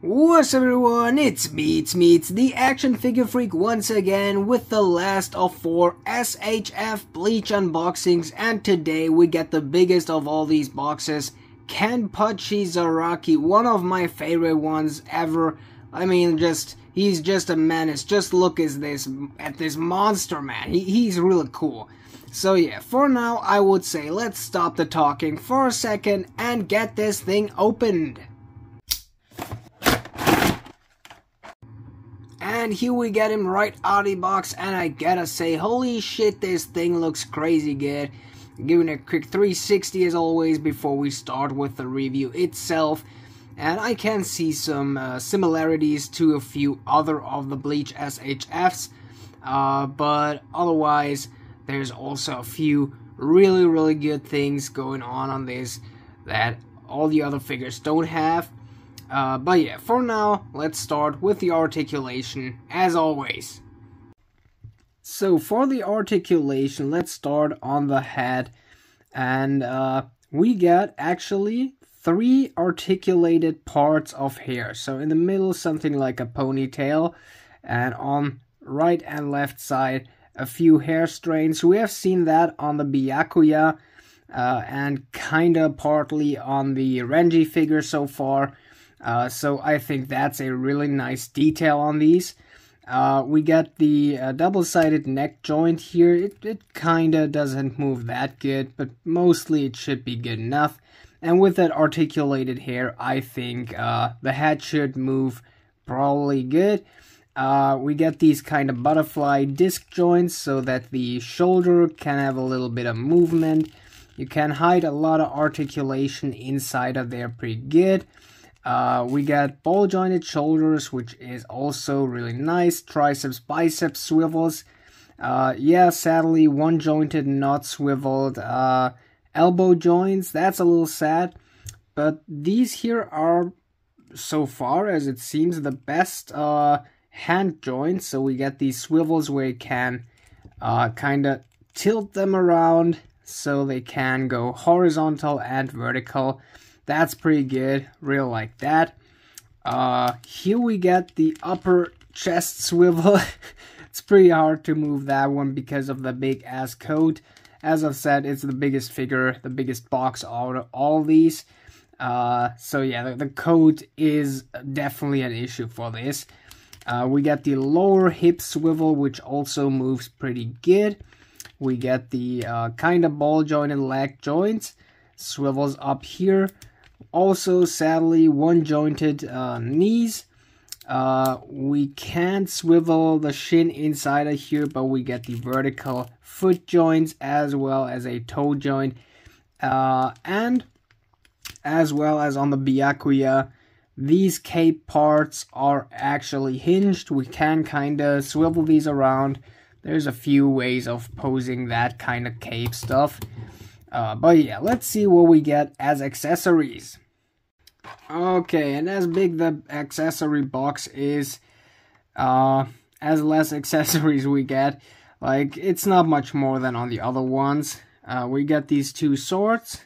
What's up everyone, it's the action figure freak once again with the last of 4 SHF Bleach unboxings, and today we get the biggest of all these boxes, Kenpachi Zaraki, one of my favorite ones ever. I mean, he's just a menace. Just look at this monster, man. He's really cool. So yeah, for now I would say let's stop the talking for a second and get this thing opened. And here we get him right out of the box, and I gotta say, holy shit, this thing looks crazy good. Giving a quick 360 as always before we start with the review itself. And I can see some similarities to a few other of the Bleach SHFs. But otherwise, there's also a few really good things going on this that all the other figures don't have. But yeah, for now, let's start with the articulation, as always. So for the articulation, let's start on the head. And we get actually 3 articulated parts of hair. So in the middle, something like a ponytail. And on right and left side, a few hair strains. We have seen that on the Byakuya. And kinda partly on the Renji figure so far. So I think that's a really nice detail on these. We get the double-sided neck joint here. It kinda doesn't move that good, but mostly it should be good enough. And with that articulated hair, I think the head should move probably good. We get these kind of butterfly disc joints so that the shoulder can have a little bit of movement. You can hide a lot of articulation inside of there pretty good. We got ball jointed shoulders, which is also really nice. Triceps, biceps swivels. Yeah, sadly, one jointed, not swiveled. Elbow joints, that's a little sad. But these here are, so far as it seems, the best hand joints. So we get these swivels where you can kind of tilt them around so they can go horizontal and vertical. That's pretty good, real like that. Here we get the upper chest swivel. It's pretty hard to move that one because of the big ass coat. As I've said, it's the biggest figure, the biggest box out of all these. So yeah, the coat is definitely an issue for this. We get the lower hip swivel, which also moves pretty good. We get the kind of ball jointed leg joints, swivels up here. Also, sadly, one jointed knees. We can't swivel the shin inside of here, but we get the vertical foot joints as well as a toe joint. And as well as on the Byakuya, these cape parts are actually hinged. We can kind of swivel these around. There's a few ways of posing that kind of cape stuff. But yeah, let's see what we get as accessories. Okay, and as big the accessory box is, as less accessories we get. Like, it's not much more than on the other ones. We get these 2 swords.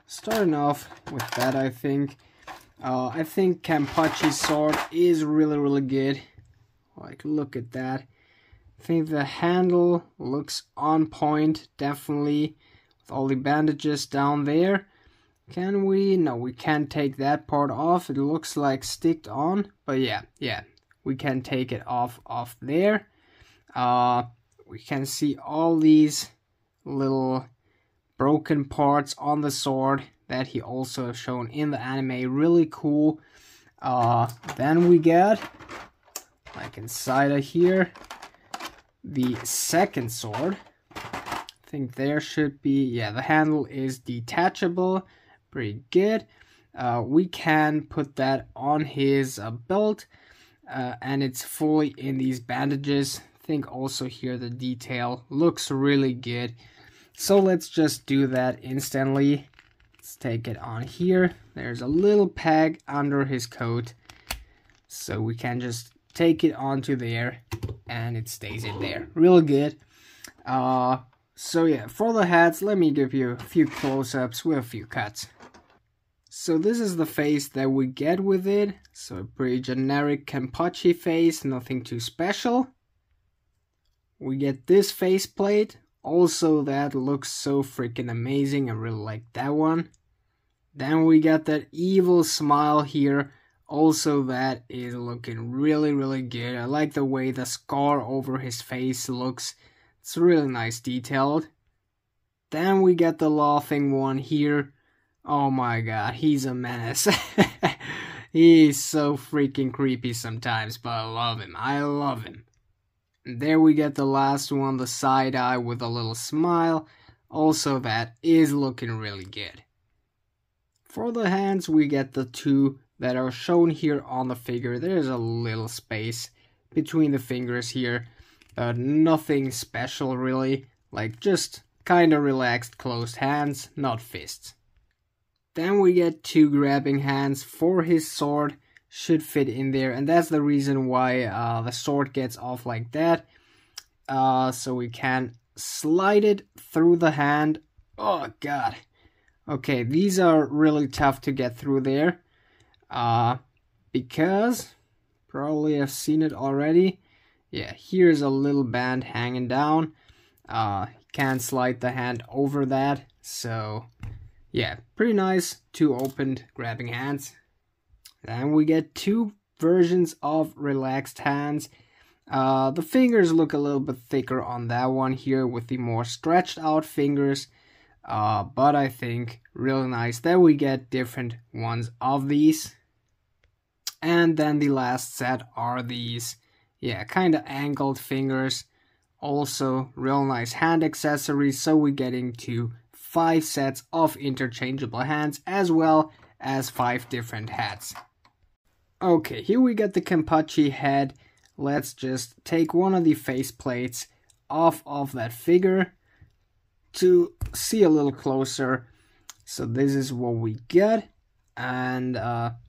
Starting off with that, I think. I think Kenpachi's sword is really good. Like, look at that. I think the handle looks on point, definitely. All the bandages down there. Can we? No, we can't take that part off. It looks like sticked on, but yeah, we can take it off there. We can see all these little broken parts on the sword that he also shown in the anime. Really cool. Then we get, like inside of here, the second sword. I think there should be, yeah, the handle is detachable, pretty good. We can put that on his belt, and it's fully in these bandages. I think also here the detail looks really good. So let's just do that instantly. Let's take it on here. There's a little peg under his coat, so we can just take it onto there, and it stays in there. Real good. So yeah, for the hats, let me give you a few close-ups with a few cuts. So this is the face that we get with it. So a pretty generic Kenpachi face, nothing too special. We get this faceplate. Also, that looks so freaking amazing. I really like that one. Then we got that evil smile here. Also, that is looking really good. I like the way the scar over his face looks. It's really nice detailed. Then we get the laughing one here. Oh my god, he's a menace. He's so freaking creepy sometimes, but I love him. I love him. And there we get the last one, the side eye with a little smile. Also, that is looking really good. For the hands, we get the two that are shown here on the figure. There's a little space between the fingers here, but nothing special really. Like just kind of relaxed closed hands, not fists. Then we get two grabbing hands for his sword. Should fit in there, and that's the reason why the sword gets off like that. So we can slide it through the hand. Oh god. Okay, these are really tough to get through there. Because probably I've seen it already. Yeah, here's a little band hanging down. Can't slide the hand over that. So yeah, pretty nice. Two opened grabbing hands. Then we get two versions of relaxed hands. The fingers look a little bit thicker on that one here with the more stretched out fingers. But I think really nice that we get different ones of these. And then the last set are these, yeah, kind of angled fingers. Also real nice hand accessories. So we're getting to 5 sets of interchangeable hands as well as 5 different hats. Okay, here we get the Kenpachi head. Let's just take one of the faceplates off of that figure to see a little closer. So this is what we get. And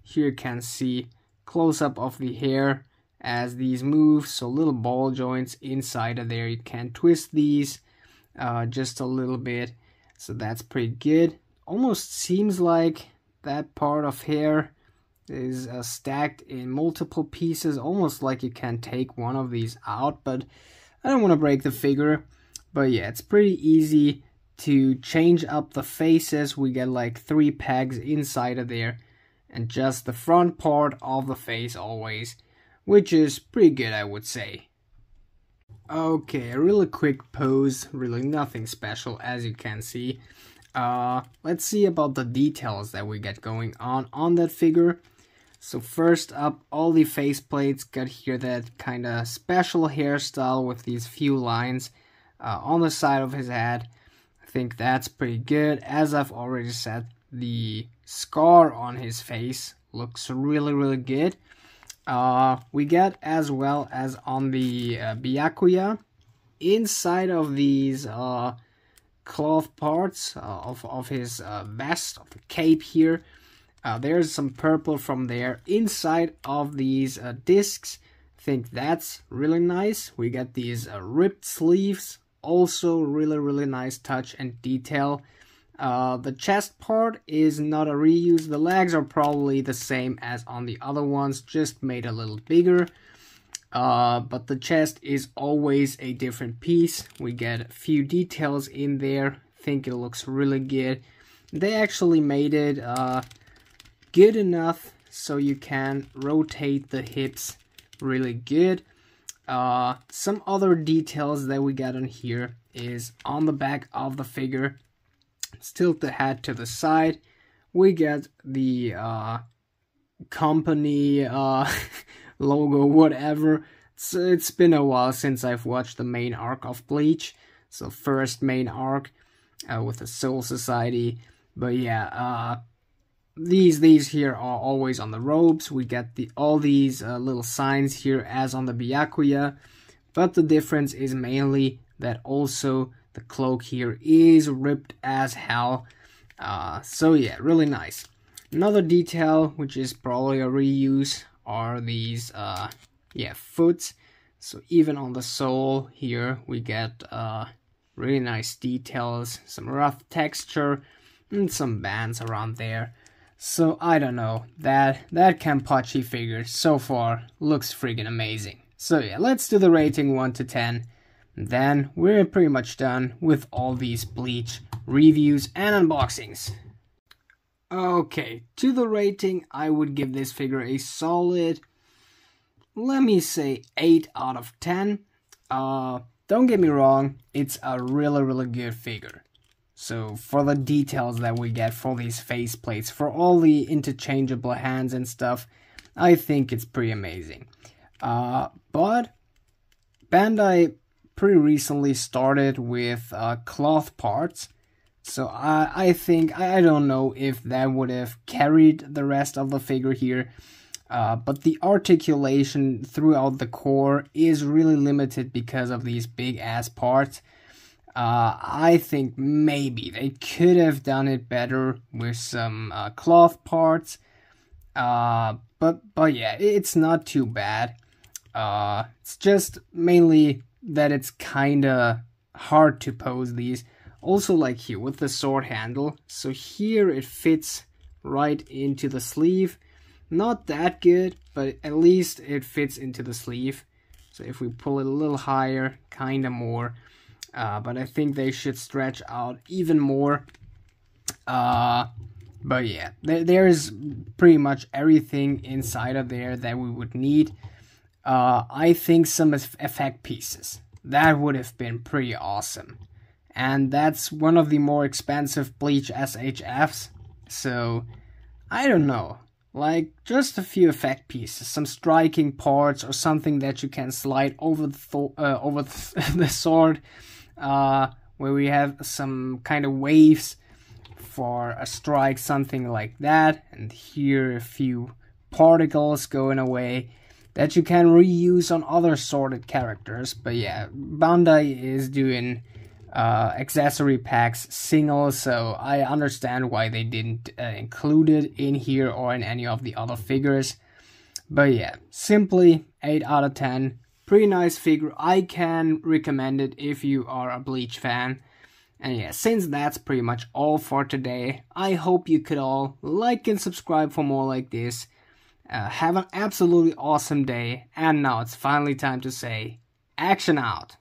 here you can see close-up of the hair as these move. So little ball joints inside of there. You can twist these just a little bit. So that's pretty good. Almost seems like that part of hair is stacked in multiple pieces, almost like you can take one of these out, but I don't want to break the figure. But yeah, it's pretty easy to change up the faces. We get like 3 pegs inside of there, and just the front part of the face always, which is pretty good, I would say. Okay, a really quick pose, really nothing special as you can see. Let's see about the details that we get going on that figure. So first up, all the faceplates got here that kind of special hairstyle with these few lines on the side of his head. I think that's pretty good. As I've already said, the scar on his face looks really good. We get as well as on the Byakuya, inside of these cloth parts of his vest, of the cape here. There's some purple from there inside of these discs. I think that's really nice. We get these ripped sleeves, also really nice touch and detail. The chest part is not a reuse. The legs are probably the same as on the other ones, just made a little bigger. But the chest is always a different piece. We get a few details in there. I think it looks really good. They actually made it good enough so you can rotate the hips really good. Some other details that we get on here is on the back of the figure. Let's tilt the head to the side. We get the company logo, whatever. It's been a while since I've watched the main arc of Bleach. So first main arc with the Soul Society. But yeah, these here are always on the robes. We get all these little signs here as on the Byakuya. But the difference is mainly that also the cloak here is ripped as hell. So yeah, really nice. Another detail, which is probably a reuse, are these foots. So even on the sole here, we get really nice details, some rough texture, and some bands around there. So I don't know, that Kenpachi figure so far looks friggin' amazing. So yeah, let's do the rating 1 to 10. Then we're pretty much done with all these Bleach reviews and unboxings. Okay, to the rating, I would give this figure a solid, let me say 8 out of 10. Don't get me wrong, it's a really good figure. So for the details that we get for these faceplates, for all the interchangeable hands and stuff, I think it's pretty amazing. But Bandai pretty recently started with cloth parts, so I think, I don't know if that would have carried the rest of the figure here, but the articulation throughout the core is really limited because of these big ass parts. I think maybe they could have done it better with some cloth parts, but yeah, it's not too bad. It's just mainly that it's kinda hard to pose these. Also, like here with the sword handle, so here it fits right into the sleeve. Not that good, but at least it fits into the sleeve. So if we pull it a little higher, kinda more. But I think they should stretch out even more. But yeah, there's pretty much everything inside of there that we would need. I think some effect pieces, that would have been pretty awesome. And that's one of the more expensive Bleach SHFs. So, I don't know. Like, just a few effect pieces, some striking parts, or something that you can slide over the sword. Where we have some kind of waves for a strike, something like that. And here a few particles going away that you can reuse on other sorted characters. But yeah, Bandai is doing accessory packs single, so I understand why they didn't include it in here or in any of the other figures. But yeah, simply 8 out of 10. Pretty nice figure. I can recommend it if you are a Bleach fan. And yeah, since that's pretty much all for today, I hope you could all like and subscribe for more like this. Have an absolutely awesome day. And now it's finally time to say, action out.